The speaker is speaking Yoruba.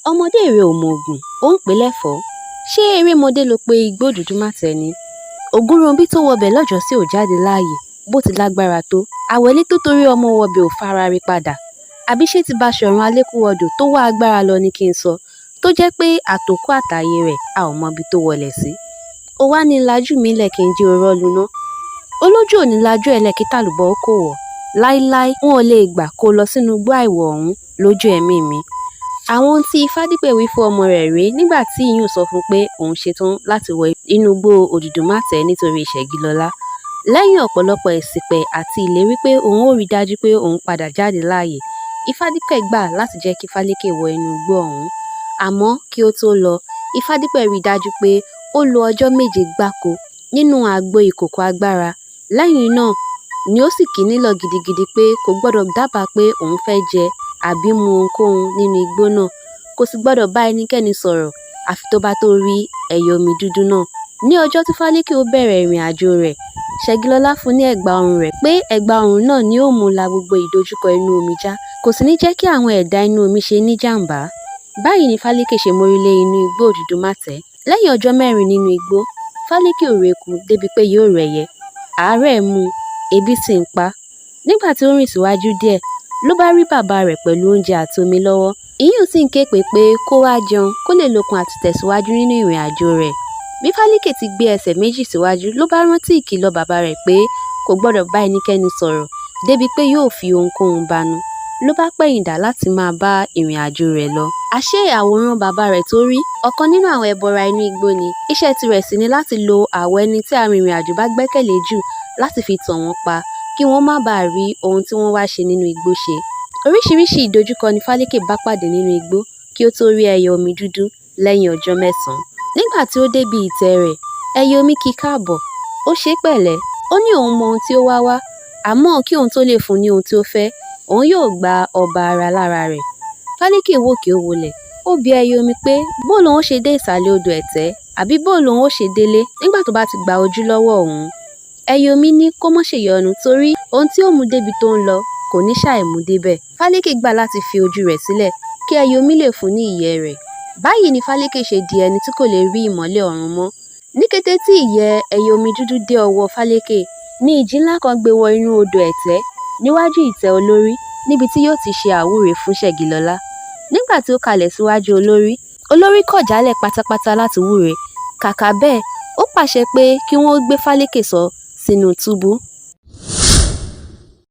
ọmọdé rẹ ò mọ̀ògùn ó ń pè é lẹ́fọ̀ọ́. Ṣé erémọdé ló pe igbó dúdú mátẹ ni? Ògúnròǹbí tó wọbẹ̀ lọ́jọ́sí ò jáde láàyè bó ti lágbára tó. Àwẹ̀lé tó torí ọmọ wọbẹ̀ ò fara rí padà. Àbí ṣé ti Baṣọ̀run Alékúwọdò tó wá agbára lọ ni kí n sọ, tó jẹ́ pé àtòkù àtàyè rẹ̀ a ò mọbi tó wọlẹ̀ sí. Ó wá ní lajú mi lẹ̀ kí n jí orọ́ luná. Olójú ò ní lajú ẹ̀ lẹ̀ kí tàlùbọ̀ ó kò wọ̀. Láíláí wọn ò lè gbà kó lọ sínú igbó àìwọ̀ ọ̀hún lójú ẹ̀mí mi. Àwọn ohun tí Ifádípẹ̀ wí fún ọmọ rẹ̀ rèé nígbà tí ìyún sọ fún pé òun ṣetán láti wọ inú igbó Òdùdùmátẹ nítorí Ṣẹ̀gilọlá. Lẹ́yìn ọ̀pọ̀lọpọ̀ ìsìpẹ̀ àti ìlérí pé òun ó rí dájú pé òun padà jáde láàyè, Ifádípẹ̀ gbà láti jẹ́ kí Fálékè wọ inú igbó ọ̀hún. Àmọ́ kí ó tó lọ, Ifádípẹ̀ rí dájú pé ó lo ọjọ́ 7 gbáko nínú àgbo ìkòkò agbára. Lẹ́yìn náà ni ó sì kì í nílọ̀ gidigidi pé kò gbọdọ̀ dábàá pé òun fẹ́ jẹ àbí mu ohunkóhun nínú igbó náà. Kò sì gbọdọ̀ bá ẹnikẹ́ni sọ̀rọ̀ àfi tó bá tó rí ẹyẹ omi dúdú náà. Ní ọjọ́ tí Fálékè ó bẹ̀rẹ̀ ìrìn àjò rẹ̀, Ṣẹ̀gilọlá fún ní ẹ̀gbà ọrùn rẹ̀ pé ẹ̀gbà ọrùn náà ni ó mú la gbogbo ìdojúkọ inú omi já, kò sì ní jẹ́ kí àwọn ẹ̀dá inú omi ṣe ní jàǹbá. Báyìí ni Fálékè ṣe mórílé inú igbó Òdùdùmátẹ. Lẹ́yìn ọjọ́ 4 nínú igbó, Fálékè ò reku débi pé yóò rẹ̀yẹ. Àárẹ̀ mú, ebi sì ń pa. Nígbà tí ó rìn síwájú díẹ̀, ló bá rí bàbá rẹ̀ pẹ̀lú oúnjẹ àti omi lọ́wọ́. Ìyún sì ń ké pè pé kó wá jẹun kó lè lókun àti tẹ̀síwájú nínú ìrìn àjò rẹ̀. Bí Fálékè ti gbé ẹsẹ̀ 2 síwájú ló bá rántí ìkìlọ̀ bàbá rẹ̀ pé kò gbọdọ̀ bá ẹnikẹ́ni sọ̀rọ̀ débi pé yóò fi ohunkóhun bánu. Ló bá pẹ̀yìndà láti máa bá ìrìn àjò rẹ̀ lọ. Àṣé àwòrán bàbá rẹ̀ tó rí ọ̀kan nínú àwọn ẹbọra inú igbó ni. Iṣẹ́ tirẹ̀ sì ni láti lo àwọ̀ ẹni tí arìnrìn àjò bá gbẹ́kẹ̀lé jù láti fi tàn wọ́n pa kí wọ́n má bàa rí ohun tí wọ́n wá ṣe nínú igbó ṣe. Oríṣiríṣi ìdojúkọ ni Fálékè bá pàdé nínú igbó kí ó tó rí ẹyẹ omi dúdú lẹ́yìn ọjọ́ 9. Nígbà tí ó débi ìtẹ́ rẹ̀, ẹyẹ omi kí káàbọ̀. Ó ṣe pẹ̀lẹ́, ó ní òun mọ ohun tí ó wá wá, àmọ́ kí òun tó lè fún ní ohun tí ó fẹ́, òun yóò gba ọba ara lára rẹ̀. Fálékè wòkè ó wọlẹ̀, ó bi ẹyẹ omi pé bó lòun ó ṣe dé ìsàlẹ̀ odò ẹ̀tẹ́ àbí bó lòun ó ṣe délé nígbà tó bá ti gba ojú lọ́wọ́ òun. Ẹyẹ omi ní kó mọ́ ṣèyọnu torí ohun tí ó mú débi tó ń lọ kò ní ṣàìmú débẹ̀. Fálékè gbà láti fi ojú rẹ̀ sílẹ̀ kí ẹyẹ omi lè fún ní ìyẹ́ rẹ̀. Báyìí ni Fálékè ṣe di ẹni tí kò lè rí ìmọ́lẹ̀ ọ̀run mọ́. Ní kété tí ìyẹ́ ẹyẹ omi dúdú dé ọwọ́ Fálékè, ní ìjì ńlá kan gbé wọ inú odò ẹ̀tẹ́ níwájú ìtẹ́ olórí níbi tí yóò ti ṣe àwúre fún Ṣẹ̀gilọlá. Nígbà tí ó kalẹ̀ síwájú olórí kọ̀ jálẹ̀ pátápátá láti wúre. Kàkà bẹ́ẹ̀, ó pàṣẹ pé kí wọ́n gbé Fálékè sọ sínú túbú.